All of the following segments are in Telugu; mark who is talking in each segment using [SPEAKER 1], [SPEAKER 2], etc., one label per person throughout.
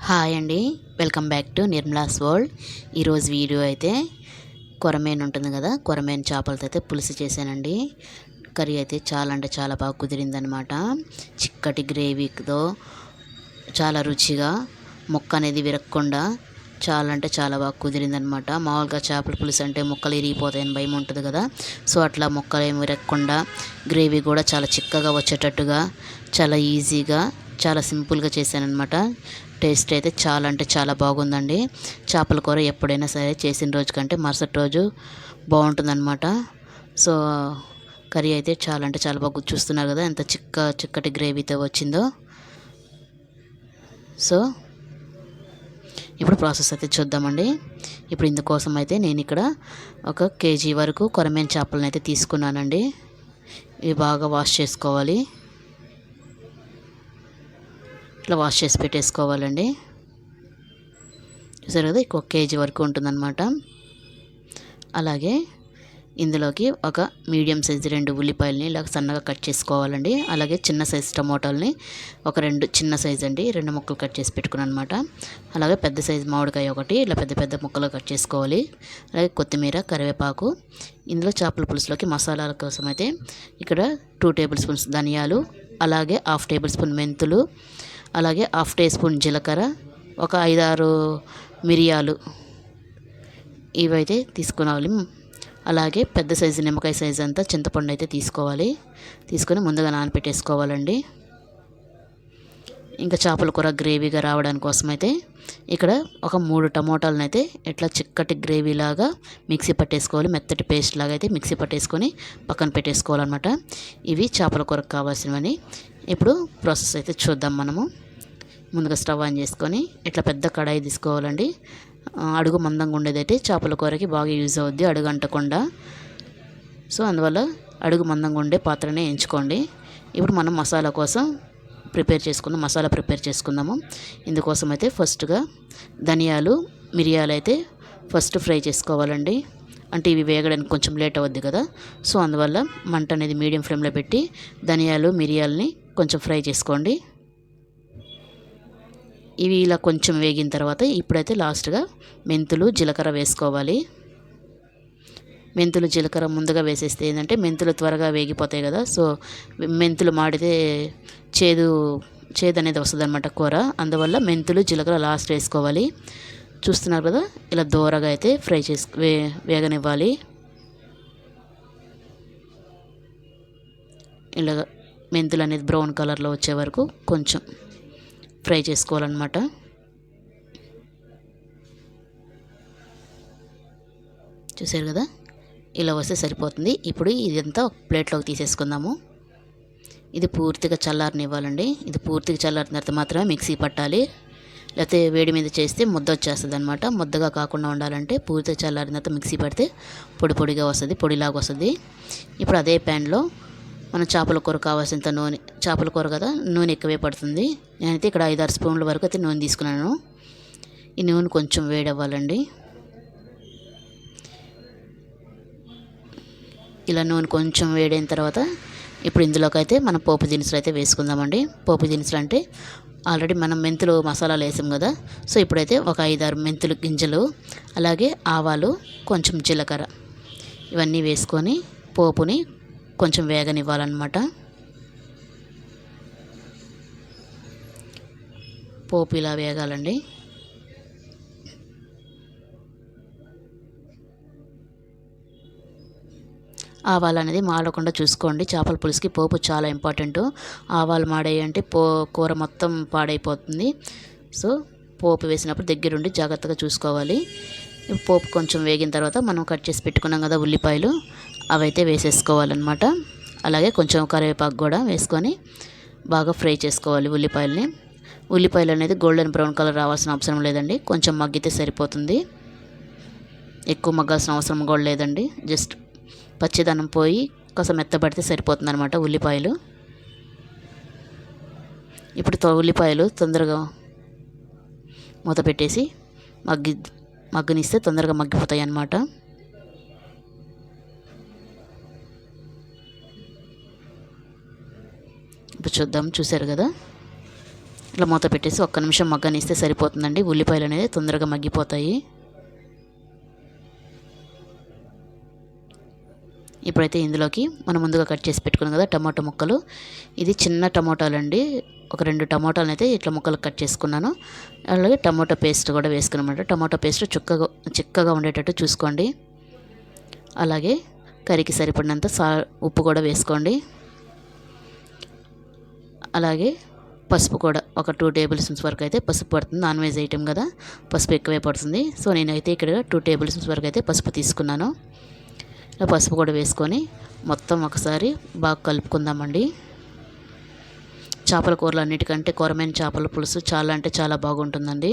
[SPEAKER 1] హాయ్ అండి, welcome back to Nirmala's world. ఈరోజు వీడియో అయితే కొరమేను ఉంటుంది కదా, కొరమేను చేపలతో అయితే పులుసు చేశానండి. కర్రీ అయితే చాలా అంటే చాలా బాగా కుదిరిందనమాట. చిక్కటి గ్రేవీతో చాలా రుచిగా, ముక్క అనేది విరగకుండా చాలా అంటే చాలా బాగా కుదిరిందనమాట. మామూలుగా చేపల పులుసు అంటే ముక్కలు ఇరిగిపోతాయని భయం ఉంటుంది కదా, సో అట్లా ముక్కలు ఏమి విరగకుండా గ్రేవీ కూడా చాలా చిక్కగా వచ్చేటట్టుగా చాలా ఈజీగా చాలా సింపుల్గా చేశానమాట. టేస్ట్ అయితే చాలా అంటే చాలా బాగుందండి. చేపల కూర ఎప్పుడైనా సరే చేసిన రోజు కంటే మరుసటి రోజు బాగుంటుందన్నమాట. సో కర్రీ అయితే చాలా అంటే చాలా బాగా చూస్తున్నారు కదా, ఎంత చిక్కటి గ్రేవీతో వచ్చిందో. సో ఇప్పుడు ప్రాసెస్ అయితే చూద్దామండి. ఇప్పుడు ఇందుకోసం అయితే నేను ఇక్కడ 1 కేజీ వరకు కొరమేను చేపలను అయితే తీసుకున్నానండి. ఇవి బాగా వాష్ చేసుకోవాలి. ఇట్లా వాష్ చేసి పెట్టేసుకోవాలండి. చూసారు కదా, 1 కేజీ వరకు ఉంటుందన్నమాట. అలాగే ఇందులోకి ఒక మీడియం సైజు 2 ఉల్లిపాయలని ఇలా సన్నగా కట్ చేసుకోవాలండి. అలాగే చిన్న సైజు టమోటాలని ఒక 2 చిన్న సైజు అండి 2 ముక్కలు కట్ చేసి పెట్టుకున్నాను అనమాట. అలాగే పెద్ద సైజు మామిడికాయ ఒకటి ఇలా పెద్ద పెద్ద ముక్కలు కట్ చేసుకోవాలి. అలాగే కొత్తిమీర, కరివేపాకు. ఇందులో చేపల పులుసులోకి మసాలాల కోసం అయితే ఇక్కడ 2 టేబుల్ స్పూన్స్ ధనియాలు, అలాగే 1/2 టేబుల్ స్పూన్ మెంతులు, అలాగే 1/2 టీ స్పూన్ జీలకర్ర, ఒక 5-6 మిరియాలు ఇవైతే తీసుకోవాలి. అలాగే పెద్ద సైజు నిమ్మకాయ సైజు అంతా చింతపండు అయితే తీసుకోవాలి. తీసుకొని ముందుగా నానబెట్టేసుకోవాలండి. ఇంకా చేపల కూర గ్రేవీగా రావడానికి కోసం అయితే ఇక్కడ ఒక 3 టమోటాలను అయితే ఇట్లా చిక్కటి గ్రేవీ లాగా మిక్సీ పట్టేసుకోవాలి. మెత్తటి పేస్ట్ లాగా అయితే మిక్సీ పట్టేసుకొని పక్కన పెట్టేసుకోవాలన్నమాట. ఇవి చేపల కూరకు కావాల్సినవని. ఇప్పుడు ప్రాసెస్ అయితే చూద్దాం మనము. ముందుగా స్టవ్ ఆన్ చేసుకొని ఇట్లా పెద్ద కడాయి తీసుకోవాలండి. అడుగు మందంగా ఉండేదైతే చేపల కూరకి బాగా యూజ్ అవుద్ది, అడుగు అంటకుండా. సో అందువల్ల అడుగు మందంగా ఉండే పాత్రనే ఎంచుకోండి. ఇప్పుడు మనం మసాలా ప్రిపేర్ చేసుకుందాము. ఇందుకోసం అయితే ఫస్ట్గా ధనియాలు, మిరియాలు అయితే ఫస్ట్ ఫ్రై చేసుకోవాలండి. అంటే ఇవి వేగడానికి కొంచెం లేట్ అవుద్ది కదా, సో అందువల్ల మంట అనేది మీడియం ఫ్లేమ్లో పెట్టి ధనియాలు, మిరియాలని కొంచెం ఫ్రై చేసుకోండి. ఇవి ఇలా కొంచెం వేగిన తర్వాత ఇప్పుడైతే లాస్ట్గా మెంతులు, జీలకర్ర వేసుకోవాలి. మెంతులు, జీలకర్ర ముందుగా వేసేస్తే ఏంటంటే మెంతులు త్వరగా వేగిపోతాయి కదా, సో మెంతులు మాడితే చేదు అనేది వస్తుంది అనమాట కూర. అందువల్ల మెంతులు, జీలకర్ర లాస్ట్ వేసుకోవాలి. చూస్తున్నారు కదా, ఇలా దూరగా అయితే ఫ్రై వేగనివ్వాలి. ఇలా మెంతులు అనేది బ్రౌన్ కలర్లో వచ్చే వరకు కొంచెం ఫ్రై చేసుకోవాలన్నమాట. చూసారు కదా, ఇలా వస్తే సరిపోతుంది. ఇప్పుడు ఇదంతా ఒక ప్లేట్లోకి తీసేసుకుందాము. ఇది పూర్తిగా చల్లారనివ్వాలండి. ఇది పూర్తిగా చల్లారిన తర్వాత మాత్రమే మిక్సీ పట్టాలి, లేకపోతే వేడి మీద చేస్తే ముద్ద వచ్చేస్తుంది అనమాట. ముద్దగా కాకుండా ఉండాలంటే పూర్తిగా చల్లారిన తర్వాత మిక్సీ పడితే పొడిగా వస్తుంది, పొడిలాగా వస్తుంది. ఇప్పుడు అదే ప్యాన్లో మనం చేపల కూర కావాల్సినంత నూనె, చేపల కూర కదా నూనె ఎక్కువే పడుతుంది. నేనైతే ఇక్కడ 5-6 స్పూన్ల వరకు అయితే నూనె తీసుకున్నాను. ఈ నూనె కొంచెం వేడవ్వాలండి. ఇలా నూనె కొంచెం వేడైన తర్వాత ఇప్పుడు ఇందులోకి అయితే మనం పోపు దినుసులు అయితే వేసుకుందామండి. పోపు దినుసులు అంటే ఆల్రెడీ మనం మెంతులు మసాలాలు వేసాం కదా, సో ఇప్పుడైతే ఒక 5-6 మెంతులు గింజలు, అలాగే ఆవాలు, కొంచెం జీలకర్ర ఇవన్నీ వేసుకొని పోపుని కొంచెం వేగనివ్వాలన్నమాట. పోపు ఇలా వేగాలండి. ఆవాలు అనేది మాడకుండా చూసుకోండి. చేపల పులుసుకి పోపు చాలా ఇంపార్టెంట్. ఆవాలు మాడాయంటే కూర మొత్తం పాడైపోతుంది. సో పోపు వేసినప్పుడు దగ్గరుండి జాగ్రత్తగా చూసుకోవాలి. పోపు కొంచెం వేగిన తర్వాత మనం కట్ చేసి పెట్టుకున్నాం కదా ఉల్లిపాయలు, అవైతే వేసేసుకోవాలన్నమాట. అలాగే కొంచెం కరివేపాకు కూడా వేసుకొని బాగా ఫ్రై చేసుకోవాలి ఉల్లిపాయలు అనేది గోల్డెన్ బ్రౌన్ కలర్ రావాల్సిన అవసరం లేదండి, కొంచెం మగ్గితే సరిపోతుంది. ఎక్కువ మగ్గాల్సిన అవసరం కూడా లేదండి. జస్ట్ పచ్చిదనం పోయి కాస్త మెత్తబడితే సరిపోతుంది అనమాట ఉల్లిపాయలు. ఇప్పుడు ఉల్లిపాయలు తొందరగా మూత పెట్టేసి మగ్గనిస్తే తొందరగా మగ్గిపోతాయి అన్నమాట. ఇప్పుడు చూద్దాం. చూసారు కదా, ఇలా మూత పెట్టేసి ఒక్క నిమిషం మగ్గనిస్తే సరిపోతుందండి. ఉల్లిపాయలు అనేది తొందరగా మగ్గిపోతాయి. ఇప్పుడైతే ఇందులోకి మనం ముందుగా కట్ చేసి పెట్టుకున్నాం కదా టమాటో ముక్కలు, ఇది చిన్న టమాటాలు అండి. ఒక 2 టమాటాలను అయితే ఇట్లా ముక్కలు కట్ చేసుకున్నాను. అలాగే టమాటో పేస్ట్ కూడా వేసుకున్నామంట. టమాటో పేస్ట్ చిక్కగా ఉండేటట్టు చూసుకోండి. అలాగే కర్రీకి సరిపడినంత ఉప్పు కూడా వేసుకోండి. అలాగే పసుపు కూడా ఒక 2 టేబుల్ స్పూన్స్ వరకు అయితే పసుపు పడుతుంది. నాన్ వెజ్ ఐటెం కదా, పసుపు ఎక్కువే పడుతుంది. సో నేనైతే ఇక్కడ 2 టేబుల్ స్పూన్స్ వరకు అయితే పసుపు తీసుకున్నాను. ఇలా పసుపు కూడా వేసుకొని మొత్తం ఒకసారి బాగా కలుపుకుందామండి. చేపల కూరలు అన్నిటికంటే కొరమైన చేపల పులుసు చాలా అంటే చాలా బాగుంటుందండి.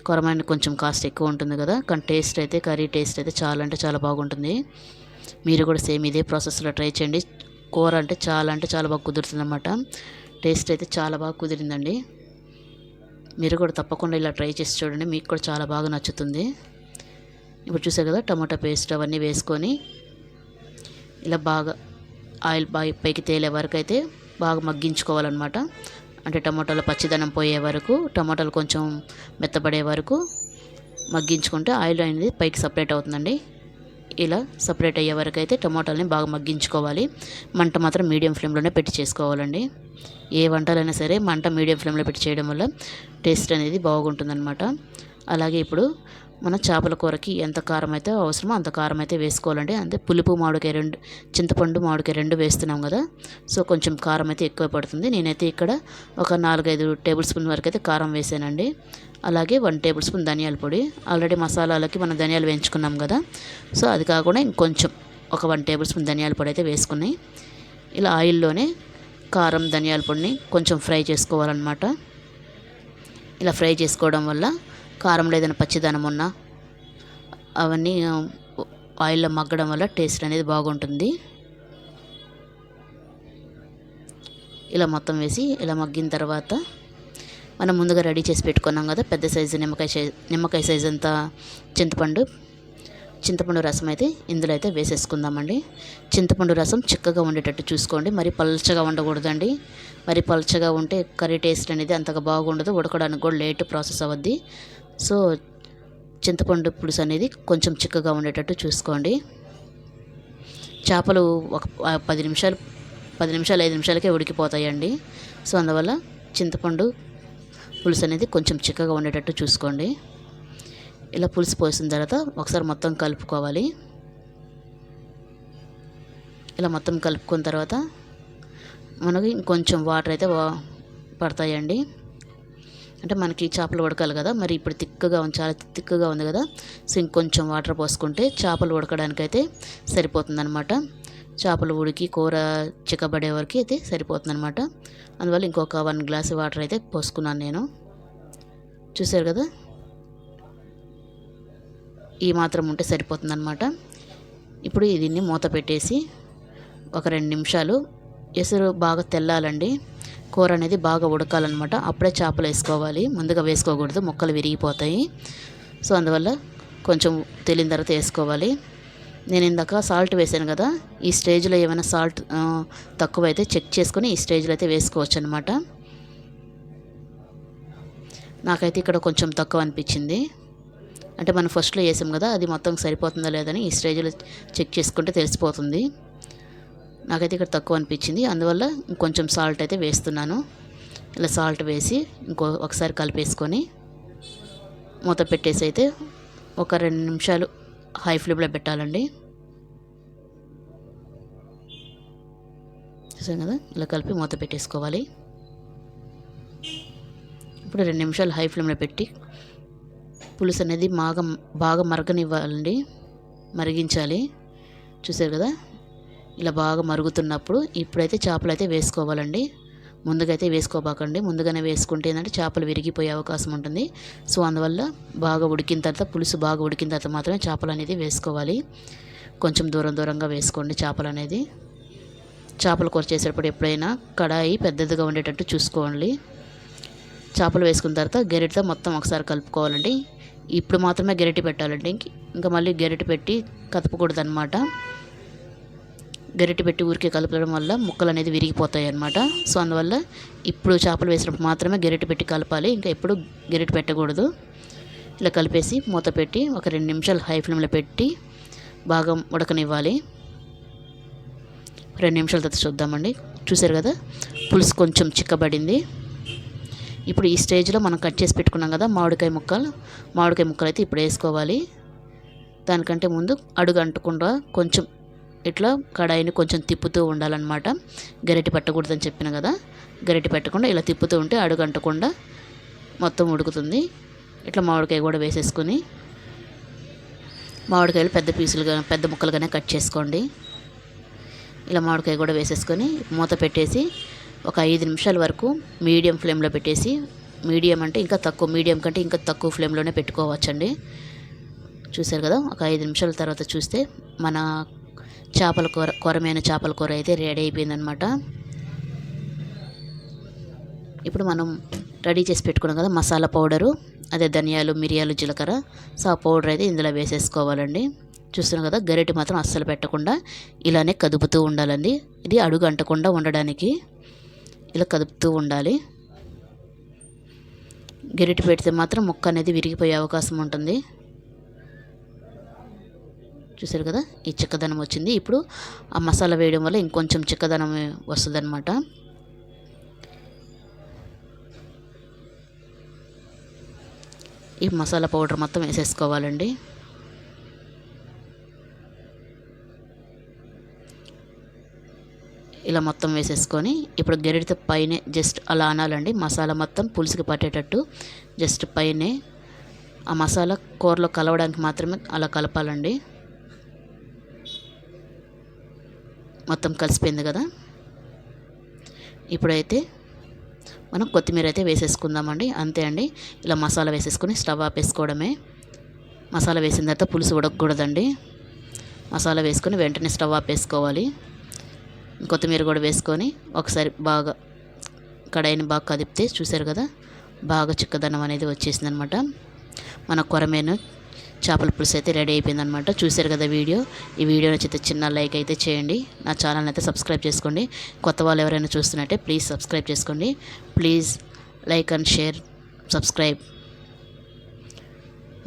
[SPEAKER 1] కొరమైన కొంచెం కాస్ట్ ఎక్కువ ఉంటుంది కదా, కానీ టేస్ట్ అయితే కర్రీ టేస్ట్ అయితే చాలా అంటే చాలా బాగుంటుంది. మీరు కూడా సేమ్ ఇదే ప్రాసెస్లో ట్రై చేయండి. కూర అంటే చాలా బాగా కుదురుతుంది అన్నమాట. టేస్ట్ అయితే చాలా బాగా కుదిరిందండి. మీరు కూడా తప్పకుండా ఇలా ట్రై చేసి చూడండి, మీకు కూడా చాలా బాగా నచ్చుతుంది. ఇప్పుడు చూసారు కదా టమాటా పేస్ట్ అవన్నీ వేసుకొని ఇలా బాగా ఆయిల్ పైకి తేలే వరకు అయితే బాగా మగ్గించుకోవాలన్నమాట. అంటే టమాటాలు పచ్చిదనం పోయే వరకు, టమాటాలు కొంచెం మెత్తబడే వరకు మగ్గించుకుంటే ఆయిల్ అనేది పైకి సపరేట్ అవుతుందండి. ఇలా సపరేట్ అయ్యే వరకు అయితే టమాటాలని బాగా మగ్గించుకోవాలి. మంట మాత్రం మీడియం ఫ్లేమ్లోనే పెట్టి చేసుకోవాలండి. ఏ వంటలైనా సరే మంట మీడియం ఫ్లేమ్లో పెట్టి చేయడం వల్ల టేస్ట్ అనేది బాగుంటుందన్నమాట. అలాగే ఇప్పుడు మన చేపల కూరకి ఎంత కారం అయితే అవసరమో అంత కారం అయితే వేసుకోవాలండి. అంటే పులుపు మామిడికాయ 2, చింతపండు మామిడికాయ 2 వేస్తున్నాం కదా, సో కొంచెం కారం అయితే ఎక్కువ పడుతుంది. నేనైతే ఇక్కడ ఒక 4-5 టేబుల్ స్పూన్ వరకు అయితే కారం వేసానండి. అలాగే 1 టేబుల్ స్పూన్ ధనియాల పొడి, ఆల్రెడీ మసాలాలకి మనం ధనియాలు వేయించుకున్నాం కదా, సో అది కాకుండా ఇంకొంచెం ఒక 1 టేబుల్ స్పూన్ ధనియాల పొడి అయితే వేసుకున్నాయి. ఇలా ఆయిల్లోనే కారం ధనియాల పొడిని కొంచెం ఫ్రై చేసుకోవాలన్నమాట. ఇలా ఫ్రై చేసుకోవడం వల్ల కారంలో ఏదైనా పచ్చిదనం ఉన్నా అవన్నీ ఆయిల్లో మగ్గడం వల్ల టేస్ట్ అనేది బాగుంటుంది. ఇలా మొత్తం వేసి ఇలా మగ్గిన తర్వాత మనం ముందుగా రెడీ చేసి పెట్టుకున్నాం కదా పెద్ద సైజు నిమ్మకాయ సైజు అంతా చింతపండు రసం అయితే ఇందులో అయితే వేసేసుకుందామండి. చింతపండు రసం చిక్కగా ఉండేటట్టు చూసుకోండి, మరి పల్చగా ఉండకూడదండి. మరి పల్చగా ఉంటే కర్రీ టేస్ట్ అనేది అంతగా బాగుండదు, ఉడకడానికి కూడా లేట్ ప్రాసెస్ అవుద్ది. సో చింతపండు పులుసు అనేది కొంచెం చిక్కగా ఉండేటట్టు చూసుకోండి. చేపలు ఒక 10 నిమిషాలు 5 నిమిషాలకే ఉడికిపోతాయండి. సో అందువల్ల చింతపండు పులుసు అనేది కొంచెం చిక్కగా ఉండేటట్టు చూసుకోండి. ఇలా పులుసు పోసిన తర్వాత ఒకసారి మొత్తం కలుపుకోవాలి. ఇలా మొత్తం కలుపుకున్న తర్వాత మనకి ఇంకొంచెం వాటర్ అయితే పడతాయండి. అంటే మనకి చేపలు ఉడకాలి కదా, మరి ఇప్పుడు చాలా తిక్కుగా ఉంది కదా, సో ఇంకొంచెం వాటర్ పోసుకుంటే చేపలు ఉడకడానికైతే సరిపోతుందన్నమాట. చేపలు ఉడికి కూర చిక్కబడే వరకు అయితే సరిపోతుందన్నమాట. అందువల్ల ఇంకొక 1 గ్లాస్ వాటర్ అయితే పోసుకున్నాను నేను. చూసారు కదా, ఈ మాత్రం ఉంటే సరిపోతుందన్నమాట. ఇప్పుడు దీన్ని మూత పెట్టేసి ఒక 2 నిమిషాలు ఎసురు బాగా తెల్లాలండి. కూర అనేది బాగా ఉడకాలన్నమాట. అప్పుడే చేపలు వేసుకోవాలి, ముందుగా వేసుకోకూడదు, ముక్కలు విరిగిపోతాయి. సో అందువల్ల కొంచెం తెలియని తర్వాత వేసుకోవాలి. నేను ఇందాక సాల్ట్ వేసాను కదా, ఈ స్టేజ్లో ఏమైనా సాల్ట్ తక్కువైతే చెక్ చేసుకొని ఈ స్టేజ్లో అయితే వేసుకోవచ్చు అనమాట. నాకైతే ఇక్కడ కొంచెం తక్కువ అనిపించింది. అంటే మనం ఫస్ట్లో వేసాం కదా, అది మొత్తం సరిపోతుందా లేదని ఈ స్టేజ్లో చెక్ చేసుకుంటే తెలిసిపోతుంది. నాకైతే ఇక్కడ తక్కువ అనిపించింది, అందువల్ల ఇంకొంచెం సాల్ట్ అయితే వేస్తున్నాను. ఇలా సాల్ట్ వేసి ఒకసారి కలిపేసుకొని మూత పెట్టేసి అయితే ఒక 2 నిమిషాలు హై ఫ్లేమ్లో పెట్టాలండి. చూసాం కదా, ఇలా కలిపి మూత పెట్టేసుకోవాలి. ఇప్పుడు 2 నిమిషాలు హై ఫ్లేమ్లో పెట్టి పులుసు అనేది బాగా మరగనివ్వాలండి, మరిగించాలి. చూసారు కదా, ఇలా బాగా మరుగుతున్నప్పుడు ఇప్పుడైతే చేపలు అయితే వేసుకోవాలండి. ముందుగైతే వేసుకోబాకండి, ముందుగానే వేసుకుంటే ఏంటంటే చేపలు విరిగిపోయే అవకాశం ఉంటుంది. సో అందువల్ల బాగా ఉడికిన తర్వాత, పులుసు బాగా ఉడికిన తర్వాత మాత్రమే చేపలు అనేది వేసుకోవాలి. కొంచెం దూరంగా వేసుకోండి చేపలు అనేది. చేపల కూర చేసేటప్పుడు ఎప్పుడైనా కడాయి పెద్దదిగా ఉండేటట్టు చూసుకోండి. చేపలు వేసుకున్న తర్వాత గెరిటితో మొత్తం ఒకసారి కలుపుకోవాలండి. ఇప్పుడు మాత్రమే గెరిటి పెట్టాలండి, ఇంకా మళ్ళీ గెరిటి పెట్టి కదపకూడదు అనమాట. గరిటె పెట్టి ఊరికే కలపడం వల్ల ముక్కలు అనేది విరిగిపోతాయి అన్నమాట. సో అందువల్ల ఇప్పుడు చేపలు వేసినప్పుడు మాత్రమే గరిటె పెట్టి కలపాలి, ఇంకా ఎప్పుడు గరిటె పెట్టకూడదు. ఇలా కలిపేసి మూత పెట్టి ఒక 2 నిమిషాలు హై ఫ్లేమ్లో పెట్టి బాగా ఉడకనివ్వాలి. 2 నిమిషాల తర్వాత చూద్దామండి. చూసారు కదా, పులుసు కొంచెం చిక్కబడింది. ఇప్పుడు ఈ స్టేజ్లో మనం కట్ చేసి పెట్టుకున్నాం కదా మామిడికాయ ముక్కలు అయితే ఇప్పుడు వేసుకోవాలి. దానికంటే ముందు అడుగు అంటకుండా కొంచెం ఇట్లా కడాయిని కొంచెం తిప్పుతూ ఉండాలన్నమాట. గరిటె పట్టకూడదని చెప్పిన కదా, గరిటె పెట్టకుండా ఇలా తిప్పుతూ ఉంటే అడుగు అంటకుండా మొత్తం ఉడుకుతుంది. ఇట్లా మామిడికాయ కూడా వేసేసుకొని, మామిడికాయలు పెద్ద ముక్కలుగానే కట్ చేసుకోండి. ఇలా మామిడికాయ కూడా వేసేసుకొని మూత పెట్టేసి ఒక 5 నిమిషాల వరకు మీడియం ఫ్లేమ్లో పెట్టేసి, మీడియం అంటే ఇంకా తక్కువ, మీడియం కంటే ఇంకా తక్కువ ఫ్లేమ్లోనే పెట్టుకోవచ్చండి. చూసారు కదా, ఒక 5 నిమిషాల తర్వాత చూస్తే మన కొరమైన చేపల కూర అయితే రెడీ అయిపోయిందనమాట. ఇప్పుడు మనం రెడీ చేసి పెట్టుకున్నాం కదా మసాలా పౌడరు, అదే ధనియాలు, మిరియాలు, జీలకర్ర. సో ఆ పౌడర్ అయితే ఇందులో వేసేసుకోవాలండి. చూస్తున్నాం కదా, గరిటె మాత్రం అస్సలు పెట్టకుండా ఇలానే కదుపుతూ ఉండాలండి. ఇది అడుగు అంటకుండా ఉండడానికి ఇలా కదుపుతూ ఉండాలి. గరిటె పెడితే మాత్రం ముక్క అనేది విరిగిపోయే అవకాశం ఉంటుంది. చూసారు కదా, ఈ చిక్కదనం వచ్చింది. ఇప్పుడు ఆ మసాలా వేయడం వల్ల ఇంకొంచెం చిక్కదనం వస్తుంది అన్నమాట. ఈ మసాలా పౌడర్ మొత్తం వేసేసుకోవాలండి. ఇలా మొత్తం వేసేసుకొని ఇప్పుడు గరిటెతో పైనే జస్ట్ అలా అనాలండి. మసాలా మొత్తం పులుసుకి పట్టేటట్టు జస్ట్ పైనే ఆ మసాలా కూరలో కలవడానికి మాత్రమే అలా కలపాలండి. మొత్తం కలిసిపోయింది కదా, ఇప్పుడైతే మనం కొత్తిమీర అయితే వేసేసుకుందామండి. అంతే అండి, ఇలా మసాలా వేసేసుకొని స్టవ్ ఆపేసుకోవడమే. మసాలా వేసిన తర్వాత పులుసు ఉడకకూడదండి. మసాలా వేసుకొని వెంటనే స్టవ్ ఆపేసుకోవాలి. కొత్తిమీర కూడా వేసుకొని ఒకసారి బాగా కడాయిని బాగా కదిపితే చూసారు కదా, బాగా చిక్కదనం అనేది వచ్చేసింది అనమాట. మన కొరమేను చేపల పులుసు అయితే రెడీ అయిపోయిందనమాట. చూసారు కదా వీడియో. ఈ వీడియో నచ్చితే చిన్న లైక్ అయితే చేయండి. నా ఛానల్ని అయితే సబ్స్క్రైబ్ చేసుకోండి. కొత్త వాళ్ళు ఎవరైనా చూస్తున్నట్టే ప్లీజ్ సబ్స్క్రైబ్ చేసుకోండి. Please like and share, subscribe.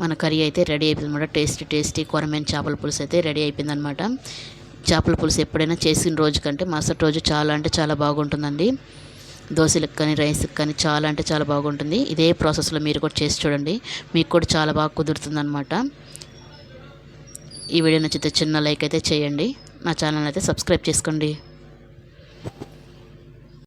[SPEAKER 1] మన కర్రీ అయితే రెడీ అయిపోయిందన్నమాట. టేస్టీ కొరమేను చేపల పులుసు అయితే రెడీ అయిపోయిందనమాట. చేపల పులుసు ఎప్పుడైనా చేసిన రోజు కంటే మరుసటి రోజు చాలా అంటే చాలా బాగుంటుందండి. దోశలకు కానీ రైస్కి కానీ చాలా అంటే చాలా బాగుంటుంది. ఇదే ప్రాసెస్లో మీరు కూడా చేసి చూడండి, మీకు కూడా చాలా బాగా కుదురుతుందన్నమాట. ఈ వీడియో నచ్చితే చిన్న లైక్ అయితే చేయండి. నా ఛానల్ అయితే సబ్స్క్రైబ్ చేసుకోండి.